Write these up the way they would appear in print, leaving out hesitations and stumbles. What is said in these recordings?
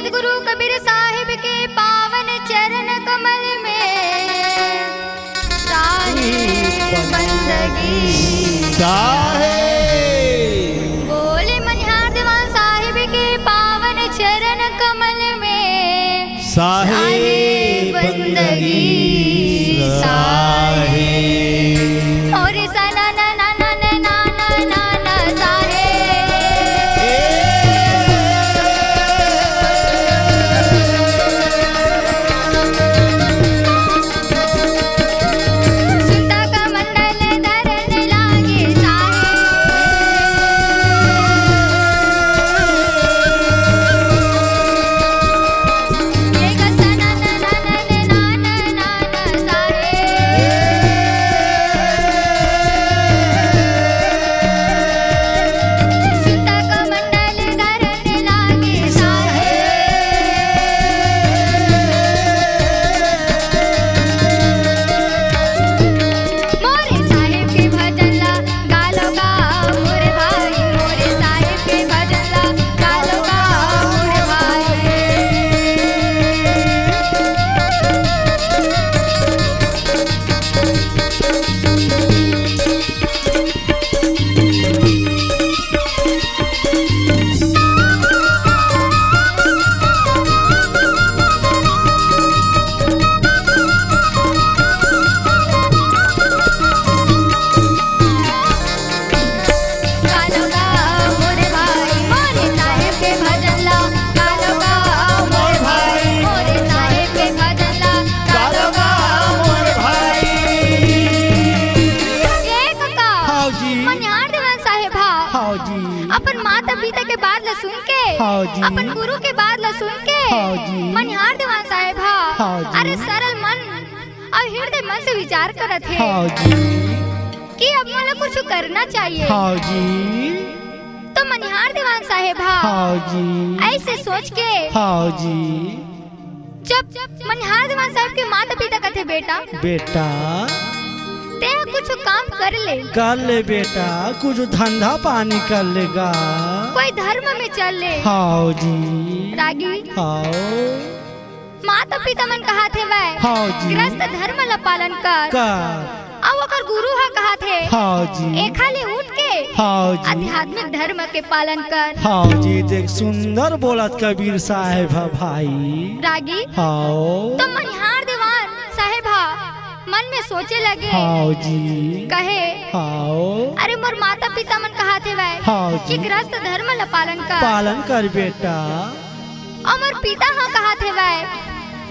सदगुरु कबीर साहिब के पावन चरण कमल में साहिब बंदगी साहिब बोले मनिहार दीवान साहिब के पावन चरण कमल में साहिब बंदगी साहिब और सना ना ना ना ना ना ना ना सुनता का मंडल दर्द लागे अपन माता पिता के बात ला सुन के अपन गुरु के बात ला सुन के मनिहार दीवान साहेब अरे सरल मन और हृदय मन से विचार करत है कि अब मला कुछ करना चाहिए तो मनिहार दीवान साहेब ऐसे सोच के जब मनिहार दीवान साहेब के माता पिता कहते बेटा ते कुछ काम कर ले बेटा कुछ धंधा पानी कर लेगा कोई धर्म में चल ले रागी माता पिता मन कहा थे वह गृहस्थ धर्म ला पालन कर अब अगर गुरु हा कहा थे एक हाली उठ के आध्यात्मिक धर्म के पालन कर देख सुंदर बोलत कबीर साहेब भाई रागी तो मनिहार दीवान साहेब मन में सोचे लगे कहे अरे मोर माता पिता मन कहा थे वह कि गृहस्थ धर्म ला पालन कर बेटा अमर पिता हाँ कहा थे वह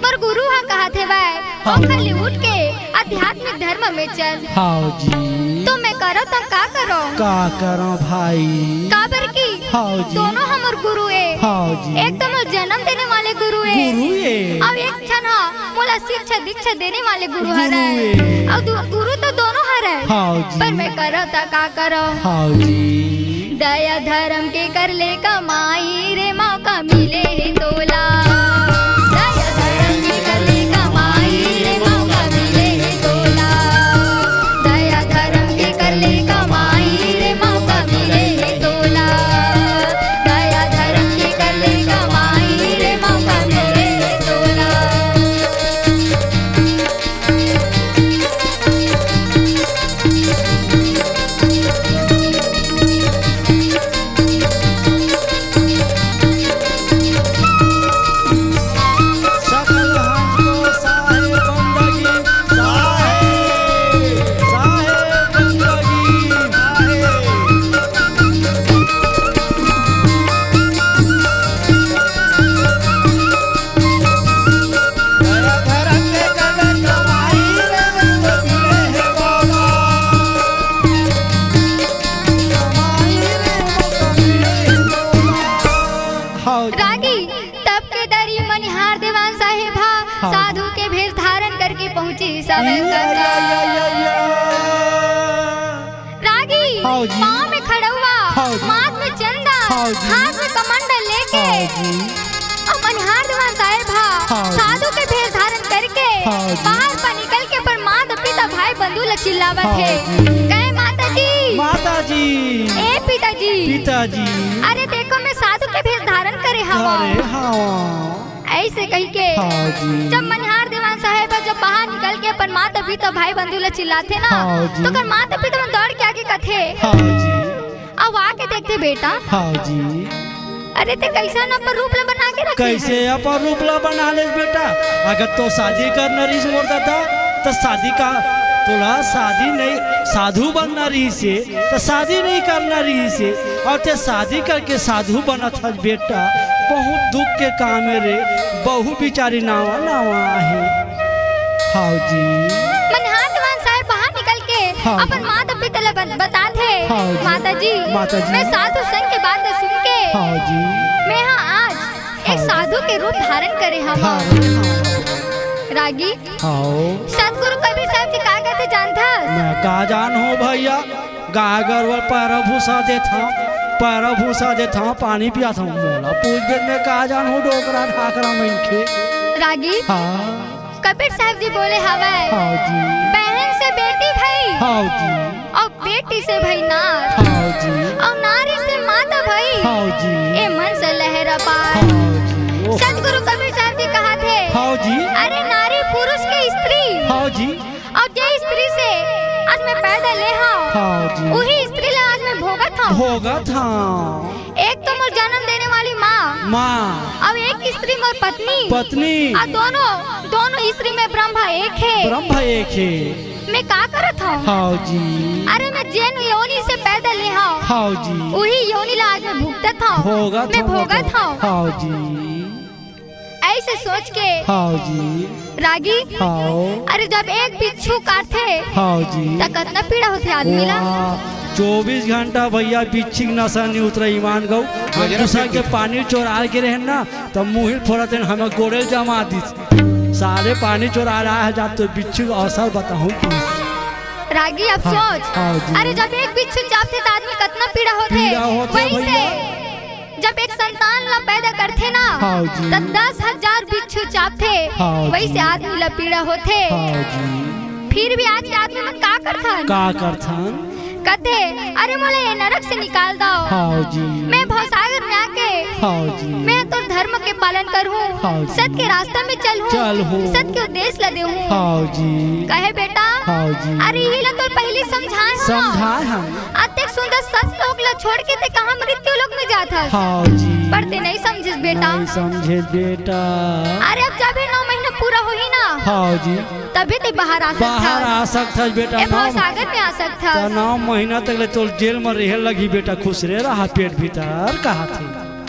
मोर गुरु हाँ कहा थे वह खाली उठ के आध्यात्मिक धर्म में चल तो मैं करो तो का करो भाई काबर की दोनों हमर गुरु है एक तो मोर जन्म देने वाले गुरु है अब एक क्षण मोला शिक्षा दीक्षा देने वाले गुरु है और गुरु तो दोनों है पर मैं करो तो का करो दया धर्म के कर ले कमाई रे मौका मिले तोला दया धर्म के कर ले कमाई रे मौका मिले तोला दया धर्म के कर ले कमाई रे मौका मिले तोला दया धर्म के कर ले कमाई रे मौका मिले तोला रागी तब के दरी मनिहार दीवान साहेब साधु के भेष धारण करके पहुंची रागी पाँव में खड़ा हुआ माथ में चंदा हाथ में कमंडल लेके मनिहार दीवान साहेब साधु के भेष धारण करके बाहर पर निकल के पर माता पिता भाई बंधु ला चिल्लावत है कहे माता जी ए पिताजी पिताजी अरे देखो मैं साधु के भेष धारण करे हवा। अरे हाँ ऐसे कही के हाँ जी जब मनिहार दीवान साहेब जब बाहर निकल के अपन माता पिता भाई बंधु ला चिल्लाते ना हाँ जी। तो कर माता पिता मन दौड़ के आके कथे हाँ जी अब आके देखते बेटा हाँ जी अरे ते कैसा न पर रूप ला बना के रखे कैसे अपन रूपला बना ले बेटा। अगर तो शादी करना रही मोड़ता था तो शादी का थोड़ा शादी नहीं साधु बनना रही से तो शादी नहीं करना रही से और ते शादी करके साधु बना था बेटा। बहुत दुख के काम है रे बहु बिचारी नावा नावा है। हाँ जी मनिहार दीवान साहेब बाहर निकल के हाँ अपन माता पिता ला बताते हाँ जी। माता जी मैं साधु संग के बात सुन के हाँ जी मैं हाँ आज एक साधु के रूप धारण करे हम रागी हाँ सतगुरु कबीर साहब जी का कहते जानता मैं का जान हो भैया गाय गरवल पैर भूसा देता पानी पिया था मोला पूछ दिन में का जान हो डोकरा ढाकरा मन के रागी हाँ कबीर साहब जी बोले हवा हाँ जी बहन से बेटी भाई हाँ जी और बेटी से भाई नार हाँ जी और नारी से माता भाई हाँ जी ए मन से लहरा पार हाँ जी सतगुरु कबीर साहब जी कहा थे हाँ जी अरे नारी पुरुष की स्त्री हाँ जी और जे स्त्री से आज मैं पैदा ले हाँ जी वही स्त्री ला आज मैं भोगत हूँ भोगत हाँ एक तो मोर जन्म देने वाली माँ माँ अब एक स्त्री मोर पत्नी और दोनों स्त्री में ब्रह्मा एक है ब्रह्म एक है। मैं का करत हूँ हाँ जी अरे मैं जैन योनि से पैदा ले हाँ जी वही योनि ला आज मैं भुगतत हूँ भोगत मैं भोगत हूँ हाँ जी ऐसे सोच के हाँ जी रागी हाँ अरे जब एक बिच्छू काटे हाँ जी तो कितना पीड़ा होते आदमी ला 24 घंटा भैया बिच्छी नशा नहीं उतरा ईमान गौ दूसरा के पानी चोरा के रहे ना तो मुँह फोड़ते हमें गोड़े जमा दी सारे पानी चोरा रहा है जब तो बिच्छू का अवसर बताऊँ रागी अब सोच अरे जब एक बिच्छू चापते तो आदमी कितना पीड़ा होते वैसे जब एक संतान ला पैदा करते ना तो 10,000 बिच्छू चापते वैसे आदमी ला पीड़ा होते फिर भी आज के आदमी मन का करथन कहते अरे मोला ये नरक से निकाल दो मैं भवसागर में आके मैं तो धर्म के पालन करूँ सत्य के रास्ता में चलूँ सत्य के उद्देश्य ला देहूँ कहे बेटा अरे ये ला तो पहले समझाए हम अत्यक सुंदर सत्य लोग ला छोड़ के ते कहाँ मृत्यु लोक में जाता पर ते नहीं समझे बेटा अरे अब जब 9 महीना पूरा हो ही ना तभी ते बाहर आ सकता बेटा भवसागर में आ सकता 9 महीना तक ले तो जेल में रहे लगी बेटा खुश रहे रहा पेट भीतर कहा थे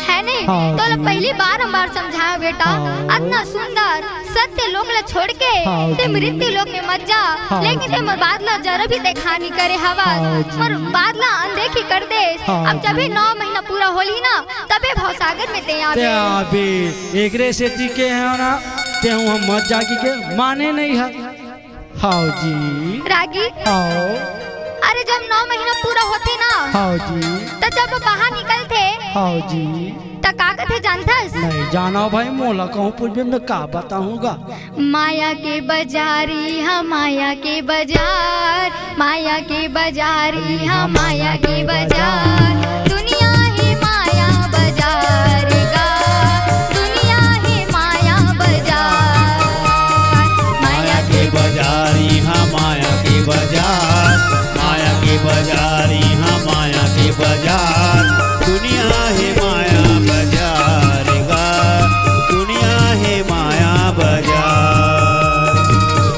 है नहीं तो पहली बार हमार समझाया बेटा इतना सुंदर सत्य लोग ला छोड़ के ते मृत्यु लोक में मत जा लेकिन ते मोर बादला जरा भी देखा नहीं करे हवा मोर बादला अनदेखी कर दे अब जब 9 महीना पूरा होली ना तबे भवसागर में ते आबे एकरे से के है ना ते हम मत जाकी के माने नहीं है हाँ जी रागी अरे जब 9 महीना पूरा होते ना तो जब बाहर निकलते तो का कहते जानता नहीं जाना भाई मोला कहूँ पूछे मैं का बताऊंगा माया के बाजारी हाँ माया के बाजार माया के बाजारी हाँ माया के बाजार दुनिया ही माया बाजार का दुनिया ही माया बाजार माया के बाजारी हाँ माया के बाजार माया के बाजारी हाँ माया के बाजार दुनिया है माया बाजार गा दुनिया है माया बाजार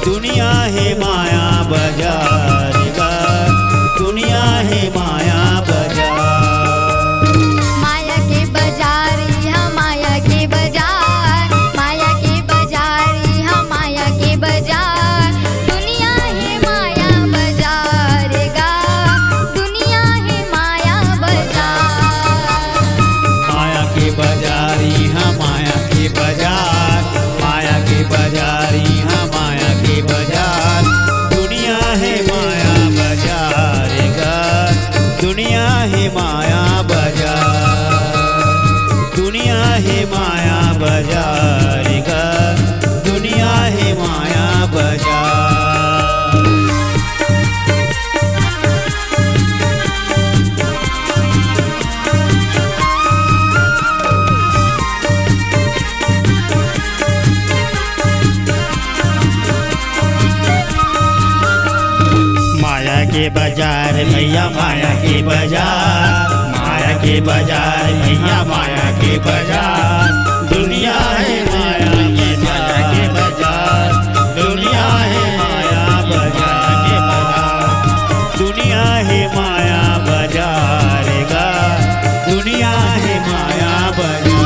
दुनिया है माया बाजार गा दुनिया है माया बाजार माया के बाजारी हाँ माया के बाजार माया के बाजारी हाँ माया के बाजार दुनिया है माया बाजार गा दुनिया है माया बाजार माया के बाजारी हाँ माया के बाजार माया के बाजारी हाँ माया के बाजार दुनिया है माया बाजार गा दुनिया है माया बाजार दुनिया है माया बाजार गा दुनिया है माया बाजार के बाजार भैया माया के बाजार, माया के बाजार भैया माया के बाजार। दुनिया है माया के बाजार, दुनिया है माया बाजार के बाजार। दुनिया है माया बाजार का, दुनिया है माया बाजार।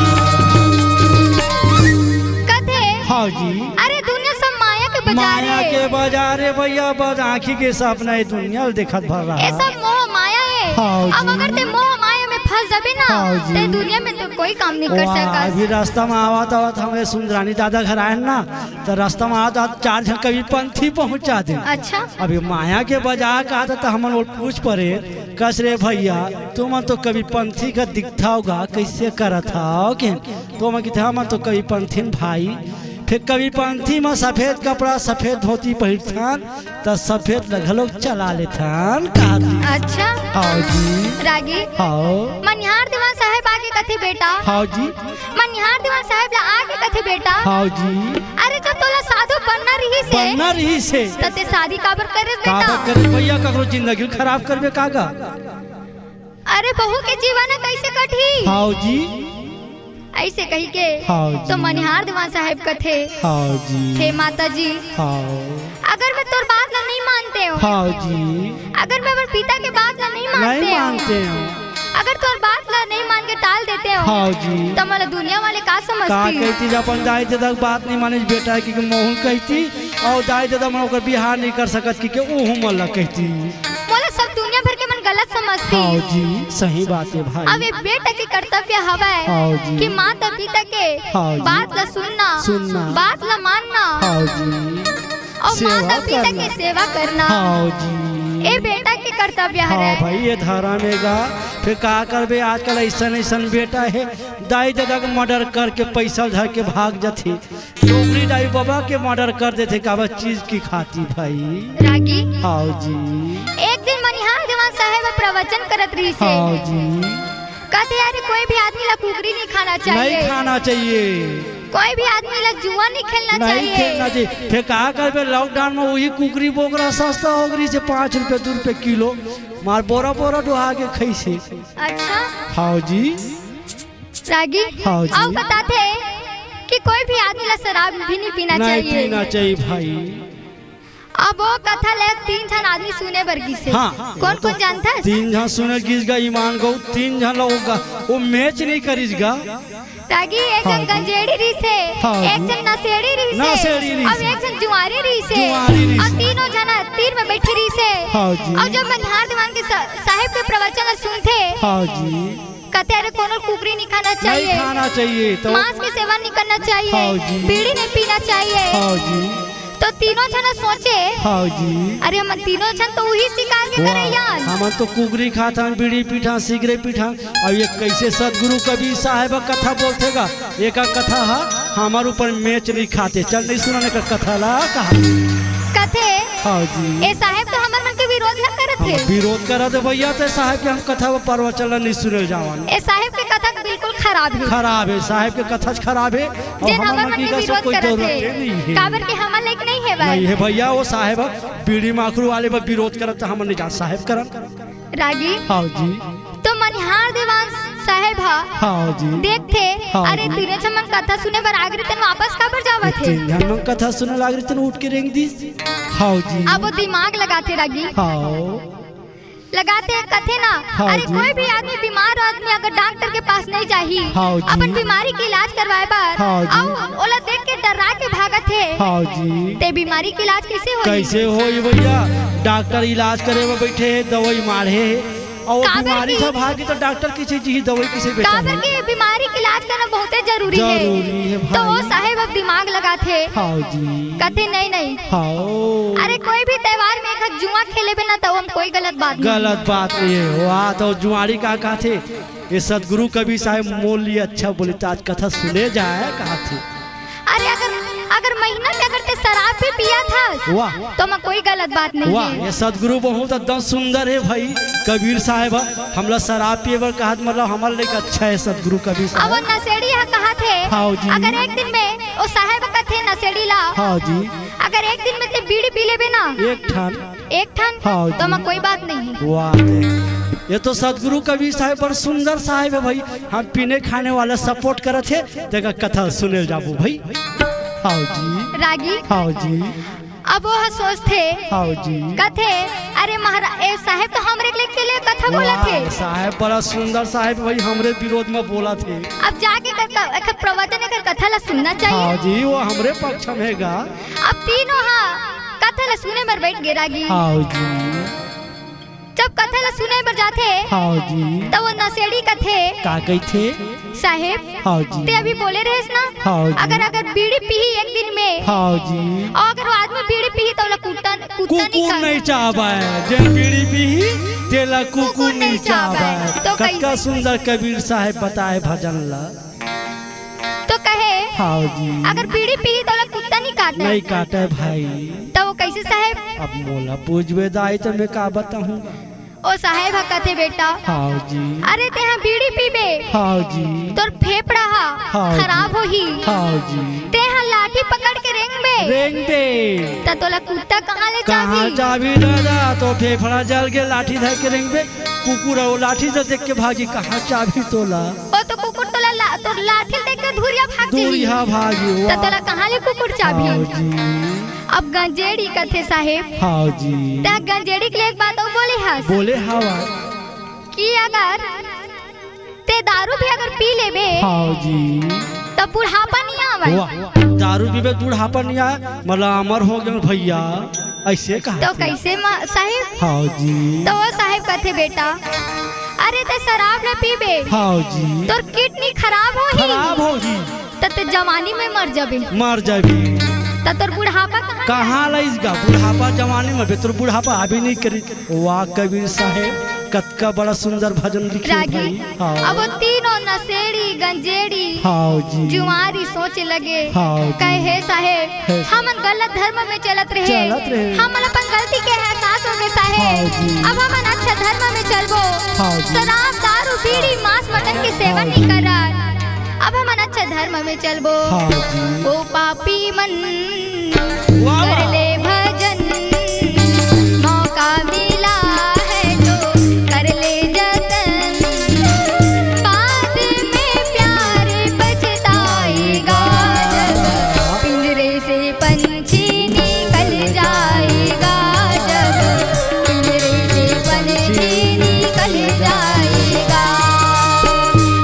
कथे हाँ जी अरे दुनिया सब माया के बाजार माया है। के बाजार है भैया, बस आँखी के सपना है दुनिया देखत भर रहा ये सब मोह माया है। हाँ अब जी। अगर ते मोह माया में फंस जाबे ना हाँ जी। ते दुनिया में तो कोई काम नहीं कर वाह, सकता। अभी रास्ता में आवत आवत हमें सुंदरानी दादा घर आए ना, तो रास्ता में आवत आवत 4 जन कभी पंथी पहुंचा दे। अच्छा अभी माया के बाजार का आता तो हमन और पूछ पड़े कस रे भैया तुम तो कभी पंथी का दिखता होगा कैसे करत हो के तो मैं कहते हम तो कभी पंथीन भाई। फिर कभी पंथी में सफेद कपड़ा सफेद धोती पहिरथन तो सफेद लगलोग चला लेथन का। अच्छा हाँ जी रागी हाँ मनिहार दीवान साहब आगे कथे बेटा। हाँ जी मनिहार दीवान साहब ला आगे कथे बेटा। हाँ जी अरे जब तोला साधु बनना रही से बनना रही से तते शादी काबर करे का बेटा। करे भैया ककरो जिंदगी खराब करबे कागा। अरे बहू के जीवन कैसे कठी हाँ जी ऐसे कही के हाँ तो जी मनिहार दीवान साहब कथे हाँ जी हे माता जी हाँ अगर मैं तोर बात ला नहीं मानते हो, हाँ जी अगर मैं अपने पिता के बात ला नहीं नहीं मानते मानते हो, हो अगर तोर बात ला नहीं मान के टाल देते हो हाँ जी तो मला दुनिया वाले का का समझती। कहती जब अपन दाई दादा के बात नहीं माने बेटा है कि मोहन कहती और दाई दादा मन ओकर बिहार नहीं कर सकत कि ओहू मन ला कहती। मोला सब दुनिया भर के मन गलत समझती। हाँ जी सही बात है भाई। अब ये बेटा के कर्तव्य हवा हाँ है जी। कि माता पिता के हाँ जी। बात ला सुनना बात ला मानना हाँ जी और सेवा माता पिता करना। की सेवा करना हाँ जी ये बेटा के कर्तव्य हाँ है। भाई ये धारा में गा फिर का करबे आजकल ऐसा ऐसा बेटा है दाई दादा का मर्डर करके पैसा धर के भाग जाती डोगरी दाई बाबा के मर्डर कर देते का चीज की खाती भाई। रागी हाँ जी एक दिन मनिहार दीवान साहब प्रवचन करत रही से हाँ जी कहते यार कोई भी आदमी ला कुकरी नहीं खाना चाहिए, नहीं खाना चाहिए कोई भी आदमी ला जुआ नहीं खेलना नहीं चाहिए। खेलना चाहिए। फिर कहा करबे लॉकडाउन में वही कुकरी बोकरा सस्ता हो गई से 5 रुपए 2 रुपए किलो मार बोरा बोरा डुहा के खैसे। अच्छा हाँ जी रागी हाँ जी। अब बताते कि कोई भी आदमी ला शराब भी नहीं पीना नहीं चाहिए। पीना चाहिए भाई। अब वो कथा ले 3 जन आदमी सुने बरगी से हाँ। कौन कौन जानता है? 3 जन सुने गिसगा ईमान गो 3 जन लोग वो मैच नहीं करिसगा। रागी एक हाँ जन जी। गंजेड़ी रही से हाँ एक जी। जन नशेड़ी रही से नशेड़ी रही और से। एक जन जुआरी रही से जुआरी रही और से। तीनों जना तीर में बैठी रही से। हाँ जी। और जब मनिहार दीवान के साहिब के प्रवचन सुनते हाँ जी कहते अरे कोनो कुकरी नहीं खाना नहीं चाहिए, खाना चाहिए तो मांस की सेवन नहीं करना हाँ चाहिए, जी। बीड़ी नहीं पीना चाहिए। हाँ जी तो तीनों जना सोचे हाँ जी अरे हम तीनों जन तो वही शिकार के करे यार। हम तो कुकरी खाता बीड़ी पीठा सिगरेट पीठा और ये कैसे सदगुरु कबीर साहेब का कथा बोलतेगा एक कथा है हमारे ऊपर मैच नहीं खाते चल नहीं सुनाने का कथा ला कहा। कथे हाँ जी ए साहेब तो हमर मन के विरोध न करत हम थे। विरोध करा दे भैया तो साहेब के हम कथा वो प्रवचन नहीं सुने जावन ए साहेब के कथा बिल्कुल खराब है। खराब है साहेब के कथा खराब है और जिन हमर हमारे मन की के का विरोध कोई करत जरूरत थे नहीं है। काबर के हमर लायक नहीं है भाई। नहीं है भैया वो साहेब बीड़ी माखरू वाले पर विरोध करत हम नहीं जा साहेब करम। रागी हाँ जी तो मनिहार दीवान साहेब हाँ जी देखते हाँ अरे जी। तीनों जमन कथा सुने बर आगरे तन वापस काबर जावत थे। 3 जन में कथा सुने लाग रही तन उठ के रेंग दी। हाँ जी अब वो दिमाग लगाते रागी हाँ लगाते हैं कथे ना। हाँ अरे जी। कोई भी आदमी बीमार आदमी अगर डॉक्टर के पास नहीं जाही हाँ जी। अपन बीमारी के इलाज करवाए बार हाँ जी। आओ ओला देख के डरा के भागत है हाँ जी ते बीमारी के इलाज कैसे हो? कैसे हो ये भैया डॉक्टर इलाज करे में बैठे है दवाई मारे है और काबर बीमारी की- से भागी तो डॉक्टर किसी चीज दवाई किसे बेचा काबर है। के बीमारी के इलाज करना बहुत जरूरी जरूरी है तो वो भाई। साहेब अब दिमाग लगाते हाँ जी कहते नहीं नहीं हाँ अरे कोई भी त्योहार में एक जुआ खेले बिना तो हम कोई गलत बात नहीं। गलत बात नहीं है वाह तो जुआरी का कहा थे ये सदगुरु कबीर साहब मोल लिए अच्छा बोले तो आज कथा सुने जाए कहा थे। अरे अगर महीना में अगर ते शराब भी पिया था वाह तो मैं कोई गलत बात नहीं वाह है। ये सदगुरु बहुत एकदम सुंदर है भाई कबीर साहब हमला शराब पिए बर कहा मतलब हमारे लिए अच्छा है सदगुरु कबीर अब साहब। वो नशेड़ी यहाँ कहा थे हाँ जी। अगर एक दिन में वो साहेब का थे नशेड़ी ला हाँ जी अगर एक दिन में ते बीड़ी पी लेबे ना एक ठान एक ठन हाँ तो जी। मैं कोई बात नहीं है। वाह देख, ये तो सदगुरु कबीर साहब बड़ सुंदर साहब है भाई। हम पीने खाने वाला सपोर्ट करत है, देखा कथा सुने जाबू भाई। हाँ जी रागी हाँ जी अब वो सोचते हाँ जी। कथे अरे महाराज ए साहेब तो हमरे के लिए कथा बोला थे। वाह, साहब बड़ा सुंदर साहब भाई हमरे विरोध में बोला थे। अब जाके कर प्रवचन कर कथा ला सुनना चाहिए। हाँ जी वो हमरे पक्ष में हैगा। अब तीनों कथा ला सुने पर बैठ गए रागी। हाँ जी जब कथा ला सुने पर जाते हाँ जी तो वो नशेड़ी कथे का कही थे। साहेब हाँ जी ते अभी बोले रहे ना हाँ जी। अगर बीड़ी पी एक दिन में हाँ जी और अगर वो आदमी बीड़ी पी तो कुत्ता कुकुर नहीं नहीं चाहबा जेन बीड़ी पी तेला कुकुर नहीं चाहबा। तो कतका सुंदर कबीर साहब बताए भजन ला। तो कहे हाँ जी अगर बीड़ी पी तो कुत्ता नहीं काटना नहीं काटे भाई। तो वो कैसे साहेब। अब मोला पूछबे दाई तो मैं का बताऊं। ओ साहेब कथे बेटा हाँ जी अरे ते बीड़ी पीबे हाँ जी तोर फेफड़ा हाँ जी। खराब होही। हाँ जी ते लाठी पकड़ के रेंगबे रेंग दे त तोला कुत्ता कहाँ ले कहाँ जाही। जाबी दादा तो फेफड़ा जल के लाठी धर के रेंग दे। कुकुर वो लाठी से देख के भागी कहाँ चाबी तोला। ओ तो कुकुर तोला तो लाठी देख के धुरिया भाग जाही। दूरिया भागी त वाह। तोला कहाँ ले कुकुर चाबी। हाँ जी अब गंजेड़ी कथे साहेब हाँ जी ते गंजेड़ी के लिए एक बात और बोले हस बोले हवा। कि अगर ते दारू भी अगर पी लेबे हाँ जी तो बुढ़ापा नहीं आवे। वाह दारू पीबे बुढ़ापा नहीं आया मतलब अमर हो गए भैया ऐसे कहा तो थे। कैसे साहेब। हाँ जी तो वो साहेब कथे बेटा अरे ते शराब न पीबे हाँ जी तोर किडनी खराब होही खराब होगी त ते जवानी में मर जाबे मर जाबी। त तोर बुढ़ापा कहाँ लाइसगा बुढ़ापा जवानी में बेतर बुढ़ापा अभी नहीं करी। वाह कबीर साहेब कतका बड़ा सुंदर भजन लिखे रागी। भाई। हाँ अब वो तीनों नशेड़ी गंजेड़ी हाँ जी जुआरी सोचे लगे हाँ जी। कहे साहेब है। हम गलत धर्म में चलत रहे हम अपन गलती के एहसास हो गए हाँ साहेब। जी। अब हम अच्छा धर्म में चलबो हाँ जी। शराब दारू बीड़ी मांस मटन की सेवन नहीं करत। अब हम अच्छा धर्म में चलबो हाँ जी ओ पापी मन वाह, कर वाह। ले भजन मौका मिला है तो कर ले जतन बाद में प्यार पछताएगा जब पिंजरे से पंछी निकल जाएगा जब पिंजरे से पंछी निकल जाएगा।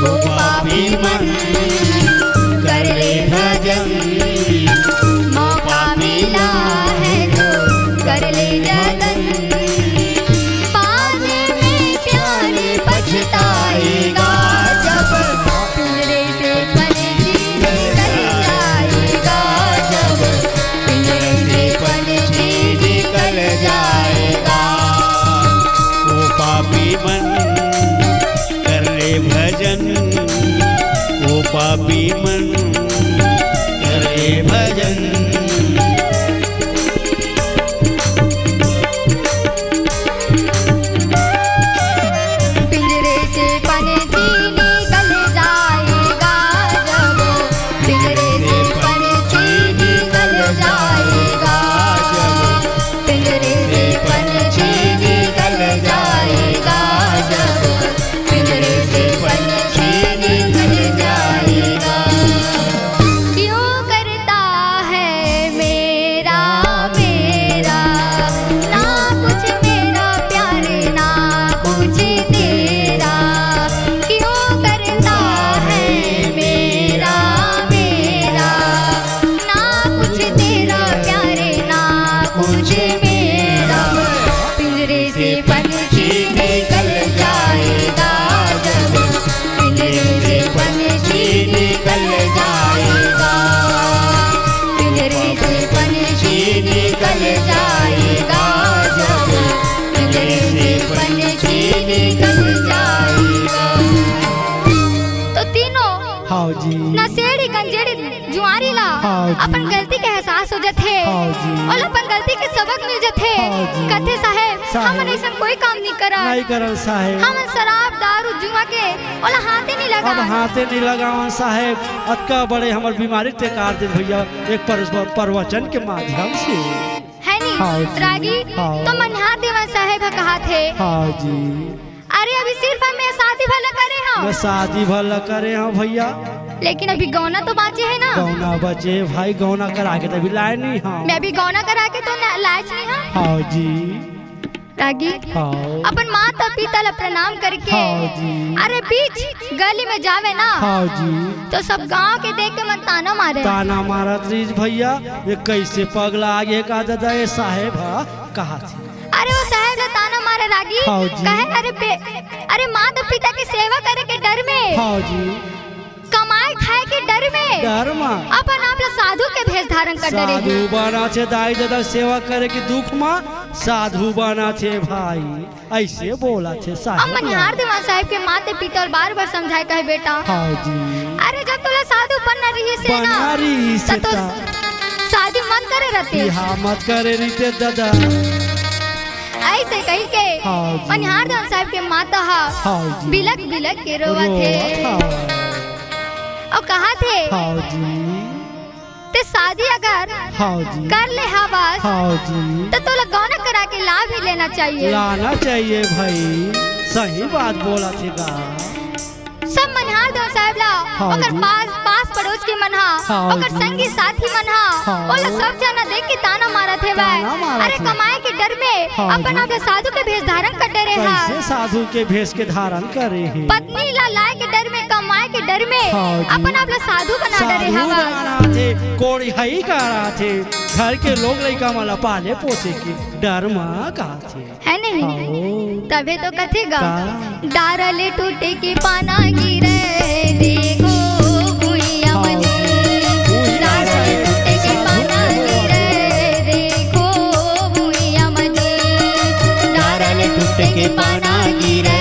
ओ पापी मन कर ले भजन मौका मिला है तो कर ले जतन बाद में प्यार पछताएगा जब पिंजरे से पंछी निकल जाएगा जब पिंजरे से पंछी निकल जाएगा। ओ पापी मन कर ले भजन ओ पापी मन कर ले भजन। पिंजरे से पंछी निकल जाएगा जब पिंजरे से पंछी निकल जाएगा जब पिंजरे से पंछी निकल जाएगा जब पिंजरे से पंछी निकल जाएगा। क्यों करता है मेरा मेरा ना कुछ मेरा प्यार ना कुछ तेरा। क्यों करता है मेरा मेरा ना कुछ तेरा प्यार ना कुछ मेरा। पिंजरे से पंछी निकल जाएगा जब पिंजरे से पंछी निकल जाएगा पिंजरे से पंछी निकल जाएगा जब पिंजरे से पंछी निकल जाएगा। तो तीनों हाँ जी नशेड़ी गंजेड़ी जुआरी ला हाँ जी। अपन गलती के एहसास हो जाते हाँ जी। और अपन गलती के सबक मिल जाते हाँ जी। कथे साहेब साहेब। हम ऐसा कोई काम नहीं करा नहीं करल साहेब। हम शराब दारू जुआ के ओला हाथे नहीं लगा अब हाथे नहीं लगावन साहेब अतका बड़े हमार बीमारी ते कार दे भैया एक प्रवचन के माध्यम से। है नहीं हाँ जी, रागी हाँ। तो मनिहार देवन साहेब कहा थे हाँ जी, अरे अभी सिर्फ हमें शादी भला करे मैं हम, शादी भला करे हाँ भैया। लेकिन अभी गौना तो बाँचे है ना। गौना बचे भाई, गौना करा के तभी लाए नहीं हाँ। मैं अभी गौना करा के तो लायक नहीं हूँ। हाँ जी, रागी हाँ अपन माता पिता ला प्रणाम करके हाँ जी, अरे बीच गली में जावे ना हाँ जी, तो सब गांव के देख के मन ताना मारे। ताना मारा त्रिज भैया, ये कैसे पगला आगे का दादा ये साहेब कहा थे। अरे वो साहेब ला ताना मारे रागी, हाँ जी। कहे अरे माता पिता की सेवा करे के डर में, हाँ जी, कमाए खाए के डर में डर मा अपन आप ला साधु के भेष धारण कर डरे साधु बना छे दाई दादा सेवा करे के दुख माँ साधु बना छे भाई, ऐसे बोला छे अब साहेब। मनिहार देवा साहेब के माते पिता और बार बार समझाए कहे बेटा हाँ जी, अरे जब तुला साधु बनना रही से ना बना रही से तो शादी मत करे रहते, हाँ मत करे रीते दादा। ऐसे कही के हाँ जी। मनिहार देवा साहेब के माता हाँ जी, बिलक बिलक के रोवा थे हाँ और कहा थे हाँ जी, ते शादी अगर हाँ जी, कर ले हवास हाँ जी, तो तुला गौना करा के लाभ ही लेना चाहिए। लाना चाहिए भाई, सही बात बोला थे गा। सब मनिहार देव साहब ला हाँ ओकर जी। पास पड़ोस के मनहा हाँ ओकर जी। संगी साथी मनहा हाँ। ओला सब जना देख के ताना मारा थे भाई, ताना मारा अरे थे। कमाए के डर में हाँ अपन जी। आप साधु के भेष धारण कर डरे कैसे है, साधु के भेष के धारण करे है। पत्नी ला लाए के डर में कमाए के डर में हाँ जी। अपन आप साधु बना डरे साधु हवा। बना थे, कोड़ी हई करा थे, घर के लोग लइका माला पाले पोसे के डर माँ कहा थे। है नहीं हाँ। तबे तो कथेगा का? डारले टूटे के पाना गिरे देखो भुइया हाँ। मजी, डारले टूटे के पाना गिरे देखो भुइया मजी, डारले टूटे के पाना गिरे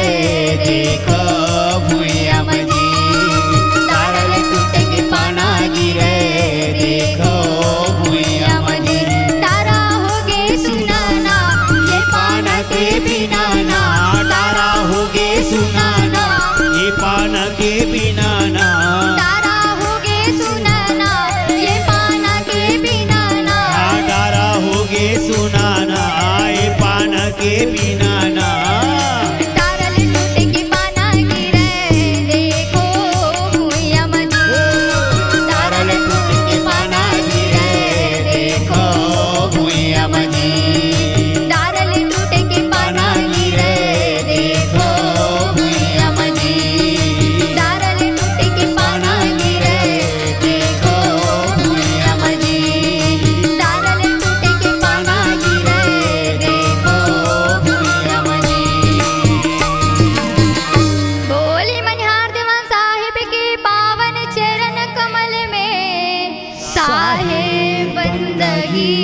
देखो भुइया मजी, डारले टूटे के पाना गिरे देखो भुइया मजी, तारा होगे सुनाना ये पाना के बिना ना, तारा होगे सुनाना ये पान के बिना ना, तारा होगे सुनाना ये पाना के बिना ना, तारा होगे सुनाना ये पान के बिना ना, तारले टूटे के पाना गिरे देखो भुइया मजी, तारले टूटे के पाना गिरे देखो भुइया मजी, तारले टूटे के पाना गिरे देखो भुइया मजी, तारले टूटे के पाना गिरे देखो भुइया मजी, तारले टूटे के पाना गिरे देखो भुइया मजी। बोली मनिहार देवन साहिब के पावन चरण कमल में साहेब बंदगी